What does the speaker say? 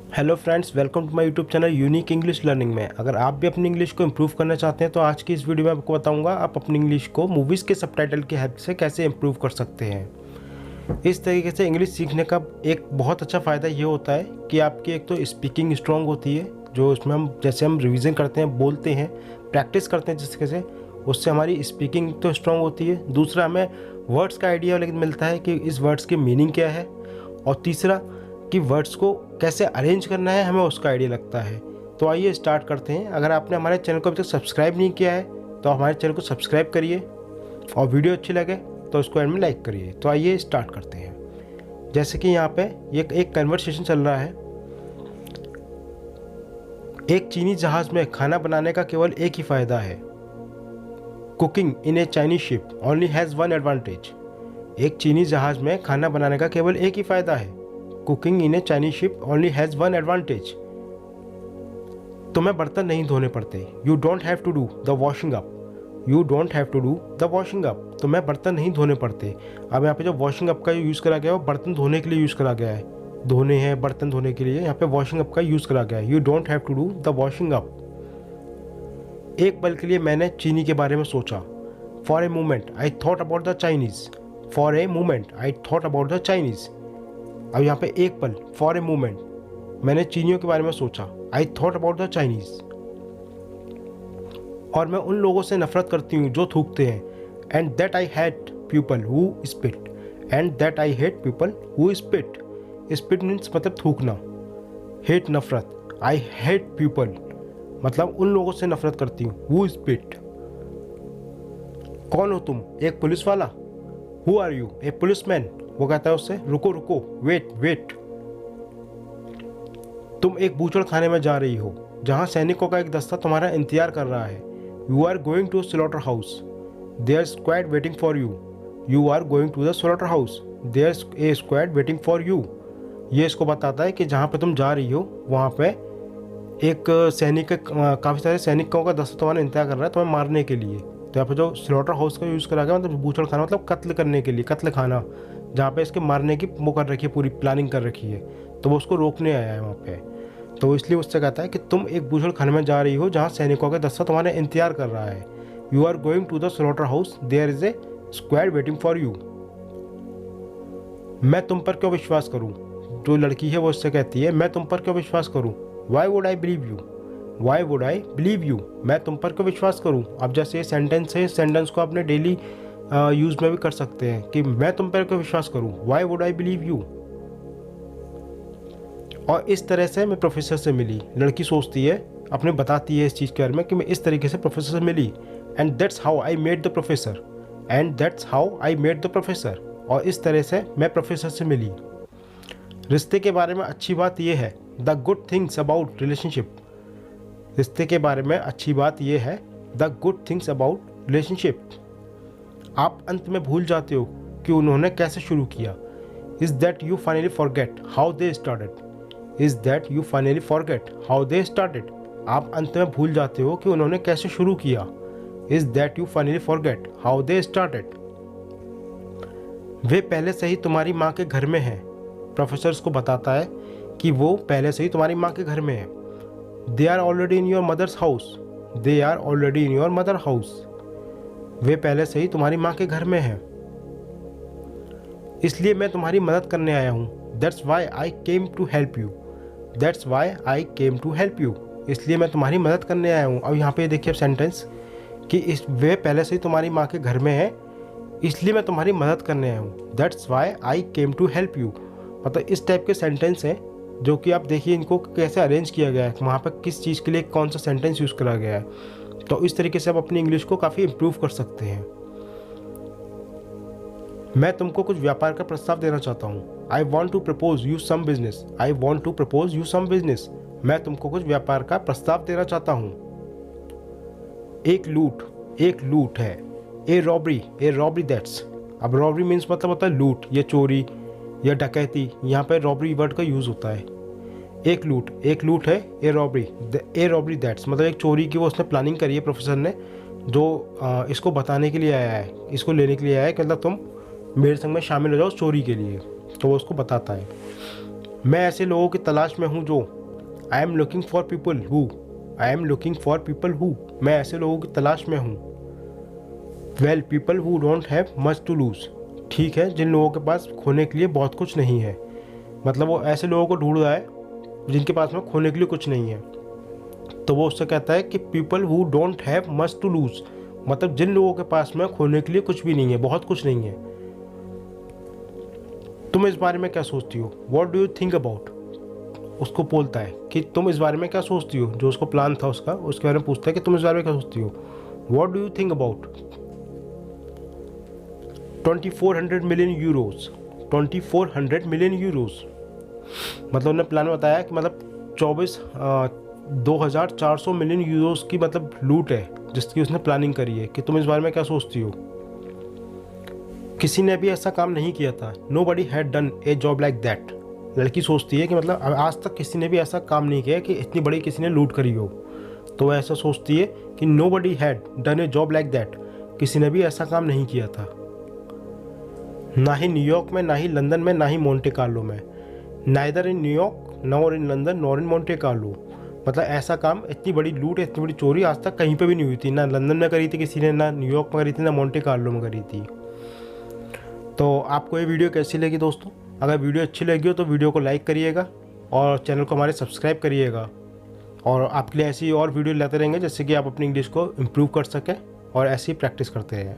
Hello friends, welcome to my YouTube channel unique English learning में। अगर आप भी अपनी इंग्लिश को इम्प्रूव करना चाहते हैं तो आज की इस वीडियो में आपको बताऊंगा आप अपनी इंग्लिश को मूवीज़ के सबटाइटल की हेल्प से कैसे इम्प्रूव कर सकते हैं। इस तरीके से इंग्लिश सीखने का एक बहुत अच्छा फ़ायदा ये होता है कि आपकी एक तो स्पीकिंग स्ट्रांग होती है, जो उसमें हम रिवीजन करते हैं, बोलते हैं, प्रैक्टिस करते हैं जिसके से उससे हमारी स्पीकिंग तो स्ट्रांग होती है। दूसरा, हमें वर्ड्स का आइडिया लेकिन मिलता है कि इस वर्ड्स की मीनिंग क्या है, और तीसरा कि वर्ड्स को कैसे अरेंज करना है, हमें उसका आइडिया लगता है। तो आइए स्टार्ट करते हैं। अगर आपने हमारे चैनल को अभी तक सब्सक्राइब नहीं किया है तो हमारे चैनल को सब्सक्राइब करिए, और वीडियो अच्छी लगे तो उसको एंड में लाइक करिए। तो आइए स्टार्ट करते हैं। जैसे कि यहाँ पे एक कन्वर्सेशन चल रहा है। एक चीनी जहाज में खाना बनाने का केवल एक ही फ़ायदा है। Cooking in a Chinese ship only has one advantage. एक चीनी जहाज में खाना बनाने का केवल एक ही फ़ायदा है। Cooking in a Chinese ship only has one advantage. तुम्हें बर्तन नहीं धोने पड़ते। You don't have to do the washing up. You don't have to do the washing up. तुम्हें बर्तन नहीं धोने पड़ते। अब यहाँ पे जो वॉशिंग अप का यूज़ करा गया है वो बर्तन धोने के लिए यूज़ करा गया है। धोने हैं बर्तन धोने के लिए, यहाँ पे वॉशिंग अप का यूज़ करा गया है। You don't have to do the washing up. एक पल के लिए मैंने चीनी के बारे में सोचा। For a moment I thought about the Chinese. For a moment I thought about the Chinese. अब यहाँ पे एक पल, फॉर ए मोमेंट, मैंने चीनियों के बारे में सोचा। I thought about the Chinese. और मैं उन लोगों से नफरत करती हूँ जो थूकते हैं। And that I hate people who spit. And that I hate people who spit. Spit means मतलब थूकना, हेट नफरत, आई हेट पीपल मतलब उन लोगों से नफरत करती हूँ। Who spit. कौन हो तुम? एक पुलिस वाला। Who are you? A policeman. वो कहता है उससे, रुको रुको, वेट वेट। तुम एक बूचड़ खाने में जा रही हो जहां सैनिकों का एक दस्ता तुम्हारा इंतजार कर रहा है। You are going to slaughter house. There squad waiting for you. You are going to the slaughter house. There a squad waiting for you. ये इसको बताता है कि जहाँ पे तुम जा रही हो वहाँ पे एक सैनिक, काफ़ी सारे सैनिकों का दस्ता तुम्हारा इंतजार कर रहा है तुम्हें मारने के लिए। तो यहाँ पे जो स्लॉटर हाउस का यूज़ करा गया मतलब बूचड़ खाना, मतलब कत्ल करने के लिए, कत्ल खाना, जहाँ पे इसके मारने की वो कर रखी है, पूरी प्लानिंग कर रखी है। तो वो उसको रोकने आया है वहाँ पे। तो इसलिए उससे कहता है कि तुम एक बूचड़ खाने में जा रही हो जहाँ सैनिकों का दस्ता तुम्हारे इंतजार कर रहा है। You are going to the slaughter house. There is a squad waiting for you. मैं तुम पर क्यों विश्वास करूँ? जो लड़की है वो उससे कहती है, मैं तुम पर क्यों विश्वास करूँ? Why would I believe you. Why would I believe you. मैं तुम पर क्यों विश्वास करूँ। अब जैसे ये सेंटेंस है, इस सेंटेंस को अपने डेली यूज़ में भी कर सकते हैं कि मैं तुम पर क्यों विश्वास करूँ। Why would I believe you. और इस तरह से मैं प्रोफेसर से मिली। लड़की सोचती है, अपने बताती है इस चीज़ के बारे में कि मैं इस तरीके से प्रोफेसर से मिली। And that's how I met the professor. And that's how I met the professor. और इस तरह से मैं प्रोफेसर से मिली। रिश्ते के बारे में अच्छी बात यह है, the good things about relationship. रिश्ते के बारे में अच्छी बात यह है, the good things about relationship. आप अंत में भूल जाते हो कि उन्होंने कैसे शुरू किया। Is that you finally forget how they started. Is that you finally forget how they started. आप अंत में भूल जाते हो कि उन्होंने कैसे शुरू किया। Is that you finally forget how they started. वे पहले से ही तुम्हारी माँ के घर में हैं। प्रोफेसर को बताता है कि वो पहले से ही तुम्हारी माँ के घर में है। They are already in your mother's house. They are already in your mother house. वे पहले से ही तुम्हारी माँ के घर में हैं। इसलिए मैं तुम्हारी मदद करने आया हूँ। That's why I came to help you. That's why I came to help you. इसलिए मैं तुम्हारी मदद करने आया हूँ। अब यहाँ पे देखिए सेंटेंस कि इस वे पहले से ही तुम्हारी माँ के घर में है, इसलिए मैं तुम्हारी मदद करने आया हूँ। That's why I came to help you. मतलब इस टाइप के सेंटेंस हैं जो कि आप देखिए इनको कैसे अरेंज किया गया है, वहाँ पर किस चीज़ के लिए कौन सा सेंटेंस यूज़ करा गया है। तो इस तरीके से आप अपनी इंग्लिश को काफ़ी इम्प्रूव कर सकते हैं। मैं तुमको कुछ व्यापार का प्रस्ताव देना चाहता हूँ। I want to propose you some business. I want to propose you some business. मैं तुमको कुछ व्यापार का प्रस्ताव देना चाहता हूँ। एक लूट है। ए रॉबरी दैट्स। अब रॉबरी मीन्स मतलब होता है लूट या चोरी या डकैती। यहाँ पे रॉबरी वर्ड का यूज़ होता है। एक लूट है। ए रॉबरी दैट्स मतलब एक चोरी की वो उसने प्लानिंग करी है प्रोफेसर ने, जो इसको बताने के लिए आया है, इसको लेने के लिए आया है कि मतलब तुम मेरे संग में शामिल हो जाओ चोरी के लिए। तो वो उसको बताता है। मैं ऐसे लोगों की तलाश में हूँ जो I am looking for people who, I am looking for people who, मैं ऐसे लोगों की तलाश में हूँ। Well people who don't have much to lose, ठीक है जिन लोगों के पास खोने के लिए बहुत कुछ नहीं है। मतलब वो ऐसे लोगों को ढूंढ रहा है जिनके पास में खोने के लिए कुछ नहीं है। तो वो उससे कहता है कि people who don't have much to lose, मतलब जिन लोगों के पास में खोने के लिए कुछ भी नहीं है, बहुत कुछ नहीं है। तुम इस बारे में क्या सोचती हो, what do you think about. उसको बोलता है कि तुम इस बारे में क्या सोचती हो, जो उसको प्लान था उसका, उसके बारे में पूछता है कि तुम इस बारे में क्या सोचती हो, what do you think about 2400 million euros, 2400 million euros. मतलब उन्होंने प्लान बताया कि मतलब 2400 मिलियन यूरोज की मतलब लूट है जिसकी उसने प्लानिंग करी है, कि तुम इस बारे में क्या सोचती हो। किसी ने भी ऐसा काम नहीं किया था, nobody had done a job like that. लड़की सोचती है कि मतलब आज तक किसी ने भी ऐसा काम नहीं किया कि इतनी बड़ी किसी ने लूट करी हो। तो वह ऐसा सोचती है कि nobody had done a job like that, किसी ने भी ऐसा काम नहीं किया था, ना ही न्यूयॉर्क में, ना ही लंदन में, ना ही मोंटे कार्लो में। Neither in New York nor in London nor in Monte Carlo, मतलब ऐसा काम, इतनी बड़ी लूट, इतनी बड़ी चोरी आज तक कहीं पे भी नहीं हुई थी, ना लंदन में करी थी किसी ने, ना न्यूयॉर्क में करी थी, ना मोंटे कार्लो में करी थी। तो आपको ये वीडियो कैसी लगी दोस्तों। अगर वीडियो अच्छी लगी हो तो वीडियो को लाइक करिएगा और चैनल को हमारे सब्सक्राइब करिएगा, और आपके लिए ऐसी और वीडियो लाते रहेंगे जिससे कि आप अपनी इंग्लिश को इम्प्रूव कर सकें और ऐसी प्रैक्टिस करते रहें।